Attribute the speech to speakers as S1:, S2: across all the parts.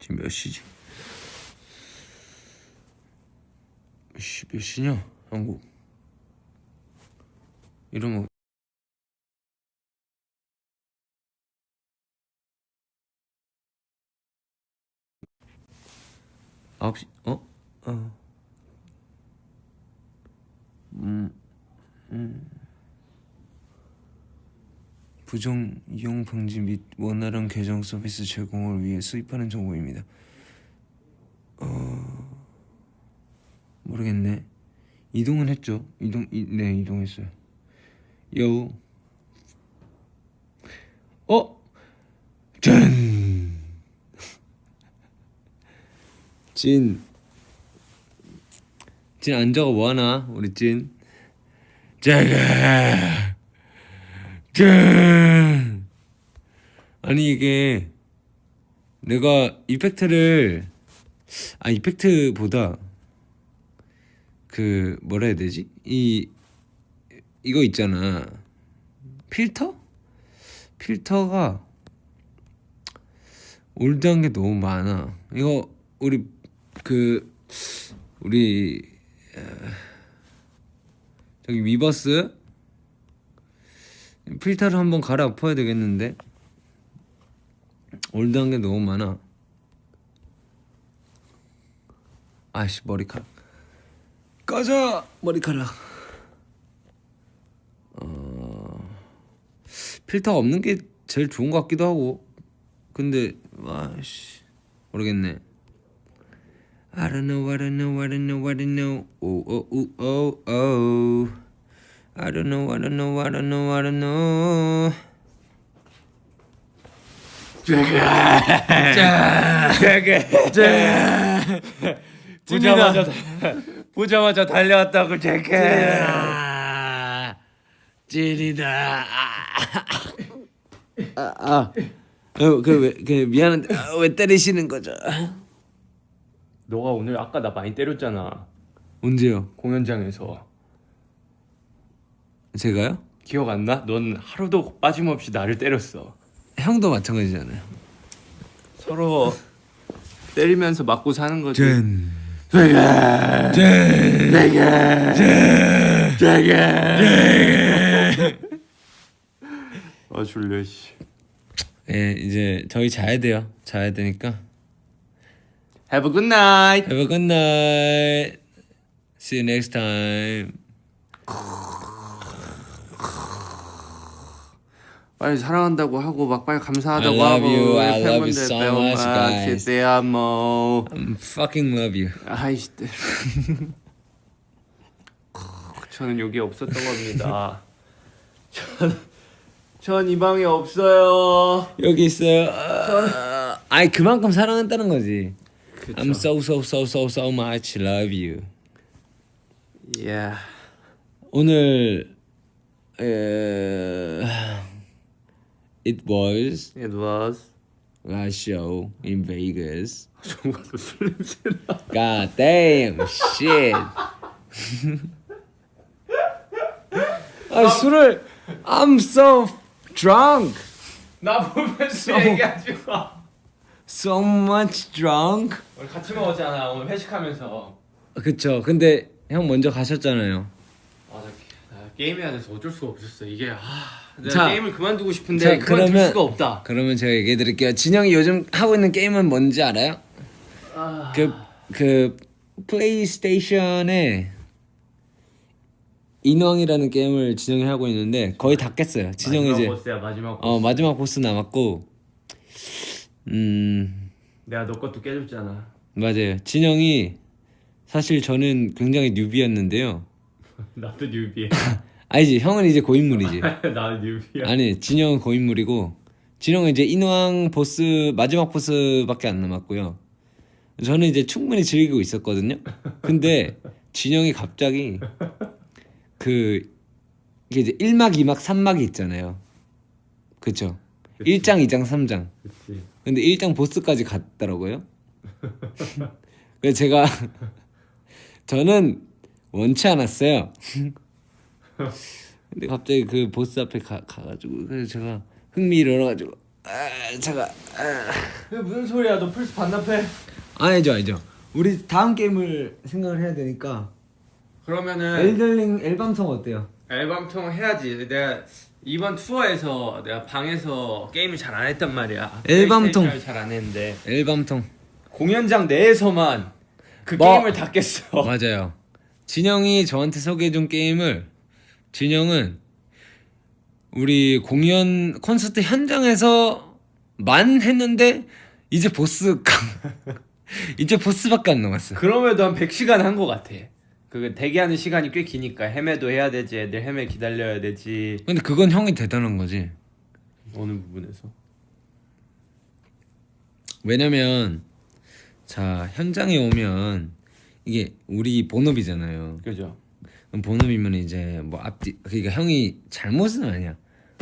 S1: 지금 몇 시지? 몇 시냐? 한국. 이러면 9시. 부정 이용 방지 및 원활한 계정 서비스 제공을 위해 수입하는 정보입니다. 모르겠네. 이동은 했죠. 네, 이동했어요. 요. 짠. 찐 앉아가 뭐하나 우리 찐. 자가 짠. 아니 이게 내가 이펙트보다 그 뭐라 해야 되지? 이거 있잖아. 필터가 올드한 게 너무 많아. 이거 우리 저기 위버스 필터를 한번 갈아엎어야 되겠는데 올드한 게 너무 많아. 아이씨 머리카락 꺼져. 머리카락. 필터 없는 게 제일 좋은 것 같기도 하고. 근데 와씨 모르겠네. I don't know. I don't know. Oh oh oh oh oh. I don't know.
S2: 보자마자 달려왔다고 제게.
S1: 찐이다. 미안한데 왜 때리시는 거죠?
S2: 너가 오늘 아까 나 많이 때렸잖아.
S1: 언제요?
S2: 공연장에서.
S1: 제가요?
S2: 기억 안 나? 넌 하루도 빠짐없이 나를 때렸어.
S1: 형도 마찬가지잖아요.
S2: 서로 때리면서 맞고 사는 거지. 졸려 씨.
S1: 예, 이제 저희 자야 돼요. 자야 되니까.
S2: Have a good night.
S1: Have a good night. See you next time.
S2: 빨리 사랑한다고 하고 막 빨리 감사하다고
S1: I love
S2: 하고.
S1: you. I love you so much, guys.
S2: te amo.
S1: I fucking love you.
S2: 아이씨. 저는 여기 없었던 겁니다. 전 이 방에 없어요.
S1: 여기 있어요. 아이 그만큼 사랑한다는 거지.
S2: 그쵸.
S1: I'm so much love you.
S2: Yeah.
S1: 오늘 it was a show in Vegas.
S2: 정말로 술 냄새나.
S1: God damn shit. 술을 I'm so drunk.
S2: 나 보면서 얘기하지 마.
S1: So much drunk.
S2: 오늘 같이 먹었잖아. 오늘 회식하면서.
S1: 그쵸. 근데 형 먼저 가셨잖아요.
S2: 맞아. 나 게임해야 돼서 어쩔 수가 없었어. 이게 내가
S1: 자,
S2: 게임을 그만두고 싶은데 그만둘 수가 없다.
S1: 그러면 제가 얘기해 드릴게요. 진영이 요즘 하고 있는 게임은 뭔지 알아요? 그 플레이스테이션에 인왕이라는 게임을 진영이 하고 있는데 거의 다 깼어요. 진영이
S2: 마지막
S1: 이제
S2: 보스야, 마지막 보스.
S1: 마지막 보스 남았고
S2: 내가 너 것도 깨줬잖아.
S1: 맞아요. 진영이 사실 저는 굉장히 뉴비였는데요.
S2: 나도 뉴비야.
S1: 아니지, 형은 이제 고인물이지.
S2: 나도 뉴비야.
S1: 아니, 진영은 고인물이고 진영은 이제 인왕 보스 마지막 보스밖에 안 남았고요. 저는 이제 충분히 즐기고 있었거든요. 근데 진영이 갑자기 이게 이제 1막, 2막, 3막이 있잖아요. 그쵸?
S2: 그치.
S1: 1장, 2장, 3장.
S2: 그치.
S1: 근데 1장 보스까지 갔더라고요. 그래서 저는 원치 않았어요. 근데 갑자기 그 보스 앞에 가가지고 그래서 제가 흥미 일어나가지고 잠깐.
S2: 이게 무슨 소리야? 너 플스 반납해?
S1: 아니죠. 우리 다음 게임을 생각을 해야 되니까.
S2: 그러면은
S1: 엘들링 앨범송 어때요?
S2: 앨범통 해야지. 내가 이번 투어에서 내가 방에서 게임을 잘 안 했단 말이야.
S1: 앨범통.
S2: 잘안 했는데
S1: 앨범통.
S2: 공연장 내에서만 그
S1: 뭐-
S2: 게임을 다 깼어.
S1: 맞아요. 진영이 저한테 소개해준 게임을 진영은 우리 공연 콘서트 현장에서만 했는데 이제 이제 보스밖에 안 남았어.
S2: 그럼에도 한 100시간 한 거 같아. 그 대기하는 시간이 꽤 기니까 헤매도 해야 되지. 애들 헤매 기다려야 되지.
S1: 근데 그건 형이 대단한 거지.
S2: 어느 부분에서?
S1: 왜냐면 자 현장에 오면 이게 우리 본업이잖아요.
S2: 그죠?
S1: 그럼 본업이면 이제 뭐 앞뒤 그러니까 형이 잘못은 아니야.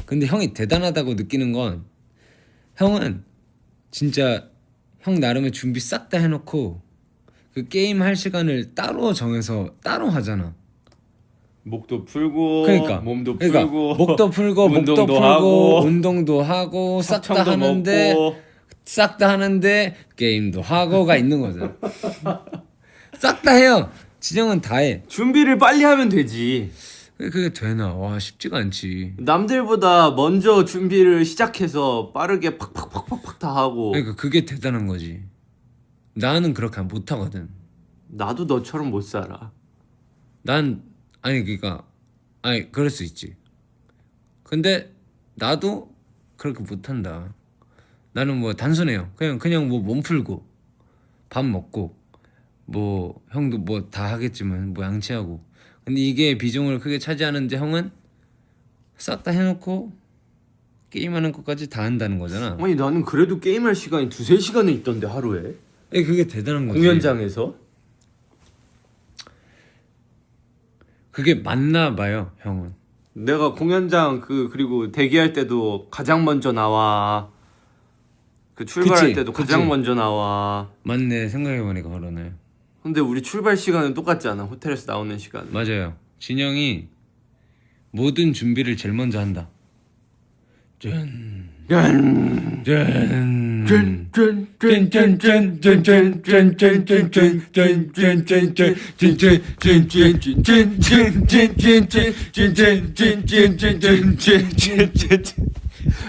S1: 근데 형이 대단하다고 느끼는 건 형은 진짜 형 나름의 준비 싹 다 해놓고 그 게임 할 시간을 따로 정해서 따로 하잖아.
S2: 목도 풀고
S1: 그러니까
S2: 몸도
S1: 그러니까
S2: 풀고
S1: 목도 풀고 목도
S2: 운동도
S1: 풀고
S2: 하고,
S1: 운동도 하고 싹 다
S2: 합청도
S1: 하는데
S2: 먹고.
S1: 싹 다 하는데 게임도 하고가 있는 거죠. 싹 다 해요. 진영은 다 해.
S2: 준비를 빨리 하면 되지.
S1: 그게 되나? 와 쉽지가 않지.
S2: 남들보다 먼저 준비를 시작해서 빠르게 팍팍팍팍팍 다 하고.
S1: 그러니까 그게 대단한 거지. 나는 그렇게 못 하거든.
S2: 나도 너처럼 못 살아.
S1: 난 아니 그러니까 아니 그럴 수 있지. 근데 나도 그렇게 못 한다. 나는 뭐 단순해요. 그냥 뭐 몸 풀고 밥 먹고 뭐 형도 뭐 다 하겠지만 뭐 양치하고. 근데 이게 비중을 크게 차지하는데 형은 싹 다 해놓고 게임하는 것까지 다 한다는 거잖아.
S2: 아니 나는 그래도 게임할 시간이 2-3시간은 있던데 하루에.
S1: 그게 대단한 거지.
S2: 공연장에서.
S1: 그게 맞나 봐요, 형은.
S2: 내가 공연장 그리고 대기할 때도 가장 먼저 나와. 그 출발할
S1: 그치,
S2: 때도
S1: 그치.
S2: 가장 먼저 나와.
S1: 맞네, 생각해보니까 그러네.
S2: 근데 우리 출발 시간은 똑같잖아. 호텔에서 나오는 시간.
S1: 맞아요. 진영이 모든 준비를 제일 먼저 한다. 짠.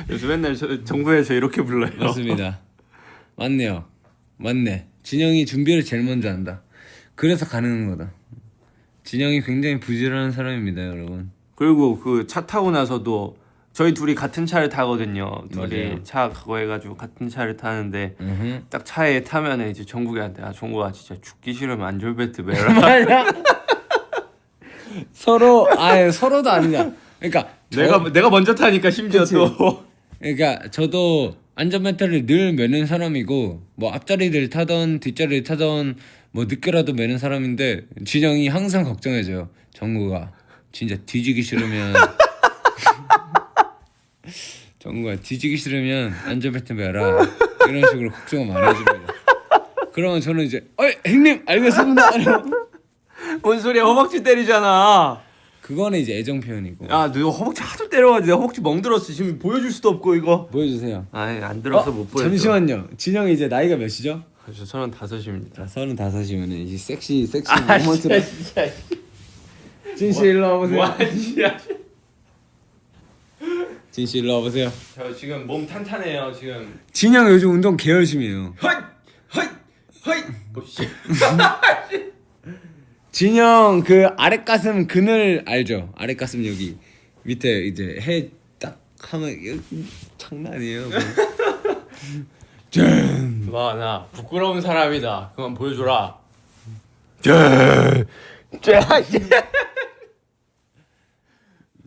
S2: 요새 맨날 정부에서 이렇게 불러요.
S1: 맞습니다. 맞네요. 맞네. 진영이 준비를 제일 먼저 한다. 그래서 가능한 거다. 진영이 굉장히 부지런한 사람입니다, 여러분.
S2: 그리고 그 차 타고 나서도 저희 둘이 같은 차를 타거든요. 둘이
S1: 맞아요.
S2: 차 그거 해가지고 같은 차를 타는데
S1: 으흠.
S2: 딱 차에 타면은 이제 정국이한테 정국아 진짜 죽기 싫으면 안전벨트 매라.
S1: 서로도 아니냐. 그러니까
S2: 내가 먼저 타니까 심지어
S1: 그치.
S2: 또.
S1: 그러니까 저도 안전벨트를 늘 매는 사람이고 뭐 앞자리를 타던 뒷자리를 타던 뭐 늦게라도 매는 사람인데 진영이 항상 걱정해줘요. 정구가 진짜 뒤지기 싫으면 정구가 뒤지기 싫으면 안전벨트 매라 이런 식으로 걱정을 많이 해줍니다. 그러면 저는 이제 형님 알겠습니다.
S2: 뭔 소리야, 허벅지 때리잖아.
S1: 그거는 이제 애정 표현이고.
S2: 야, 너 허벅지 하도 때려가지고 내 허벅지 멍들었어. 지금 보여줄 수도 없고 이거.
S1: 보여주세요.
S2: 아이 안 들어서 못 보여.
S1: 잠시만요. 진영이 이제 나이가 몇이죠?
S2: 저 35입니다.
S1: 35이면 이제 섹시 모먼트로. 진씨 일로 와보세요.
S2: 뭐하지야?
S1: 진씨 일로 와보세요.
S2: 저 지금 몸 탄탄해요 지금.
S1: 진영 요즘 운동 개 열심히 해요.
S2: 허이. 씨.
S1: 진영 그 아랫 가슴 그늘 알죠? 아랫 가슴 여기 밑에 이제 해 딱 하면 이거 장난 아니에요. 뭐. 짠.
S2: 나 부끄러운 사람이다. 그만 보여줘라.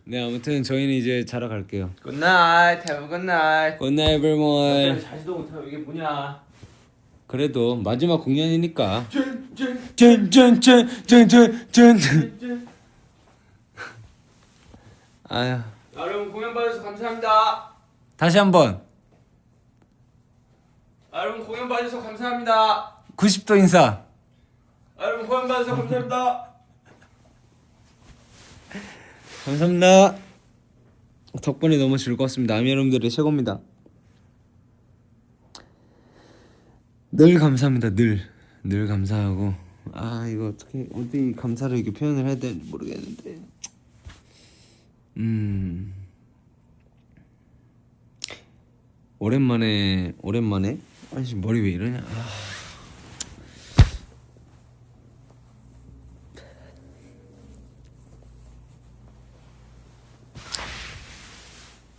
S1: 네 아무튼 저희는 이제 자러 갈게요.
S2: 굿나잇. Have a good night.
S1: 굿나잇 everyone.
S2: 자지도 못하고 이게 뭐냐?
S1: 그래도 마지막 공연이니까. 아휴.
S2: 여러분 공연 봐주셔서 감사합니다.
S1: 다시 한번
S2: 여러분 공연 봐주셔서 감사합니다.
S1: 90도 인사.
S2: 여러분 공연 봐주셔서 감사합니다.
S1: 감사합니다. 덕분에 너무 즐거웠습니다. 아미 여러분들이 최고입니다. 늘 감사합니다. 늘 감사하고. 아 이거 어디 감사를 이렇게 표현을 해야 될지 모르겠는데. 오랜만에 아니 머리 왜 이러냐.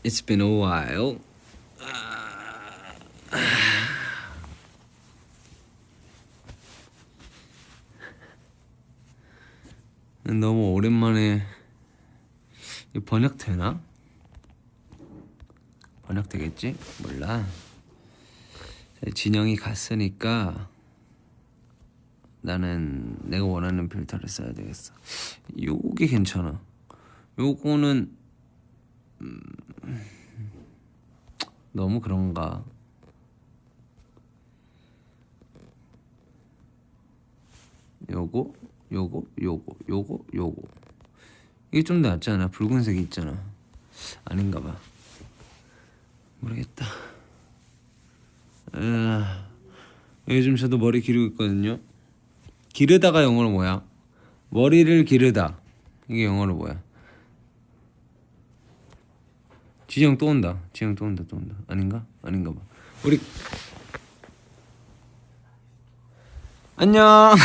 S1: It's been a while. 너무 오랜만에 이거 번역되나? 번역되겠지? 몰라. 진영이 갔으니까 나는 내가 원하는 필터를 써야 되겠어. 요게 괜찮아. 요거는 너무 그런가? 요거 이게 좀 낫지 않아? 붉은색이 있잖아. 아닌가 봐. 모르겠다. 요즘 저도 머리 기르고 있거든요. 기르다가 영어로 뭐야? 머리를 기르다. 이게 영어로 뭐야? 지영 또 온다. 아닌가? 아닌가 봐. 우리 안녕.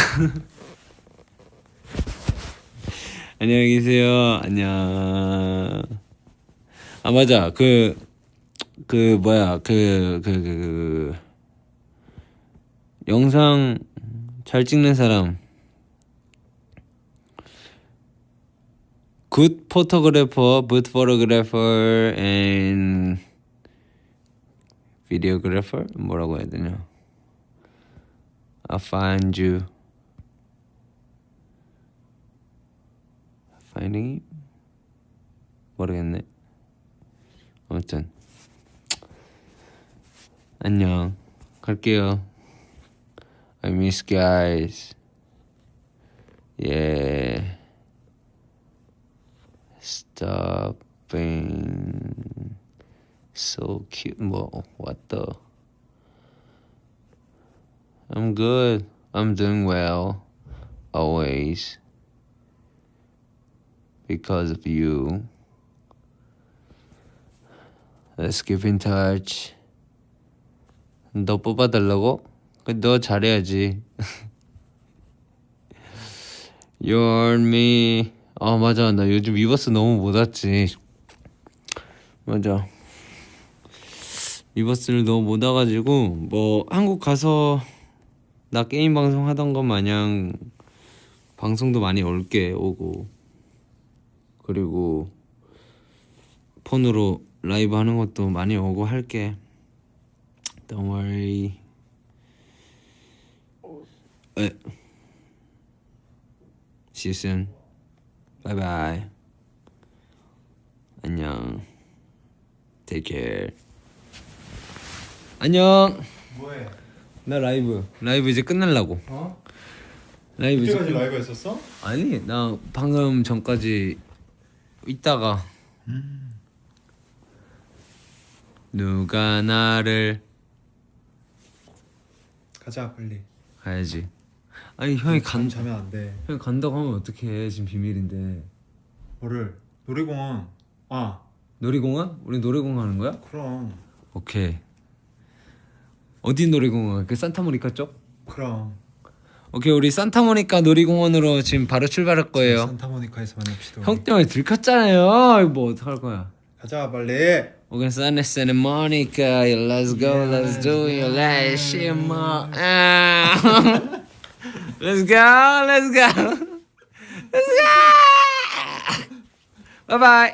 S1: 안녕히 계세요. 안녕. 아 맞아. 영상 잘 찍는 사람. Good photographer, good photographer and videographer 뭐라고 해야 되냐? I find you. Finding it? 모르겠네. 아무튼 안녕. 갈게요. I miss guys. Yeah. Stop being so cute. What the? I'm good. I'm doing well. Always. Because of you. Let's keep in touch. 너 뽑아달라고? 너 잘해야지. You're me. 아 맞아, 나 요즘 위버스 너무 못 왔지. 맞아. 위버스를 너무 못 와가지고 뭐 한국 가서 나 게임 방송 하던 것 마냥 방송도 많이 올게 오고, 그리고 폰으로 라이브 하는 것도 많이 오고 할게. Don't worry. See you soon. Bye bye. 안녕. Take care. 안녕.
S3: 뭐해?
S1: 나 라이브 이제 끝날라고.
S3: 어?
S1: 라이브 이제
S3: 그때까지 라이브 했었어?
S1: 아니 나 방금 전까지 있다가 누가 나를
S3: 가자 빨리.
S1: 가야지. 아니 형이
S3: 잠 자면 안 돼.
S1: 형이 간다고 하면 어떡해. 지금 비밀인데.
S3: 뭐를? 놀이공원. 아
S1: 놀이공원? 우리 놀이공원 가는 거야?
S3: 그럼.
S1: 오케이. 어디 놀이공원 갈게? 산타모니카 쪽?
S3: 그럼.
S1: 오케이, 우리 산타모니카 놀이공원으로 지금 바로 출발할 거예요.
S3: 산타모니카에서 만납시다.
S1: 형 때문에 들켰잖아요. 이거 뭐 어떡할 거야?
S3: 가자 빨리.
S1: 오케이, 산타모니카, let's go, let's do it, let's shimmer. Let's go, let's go, let's go. Bye bye.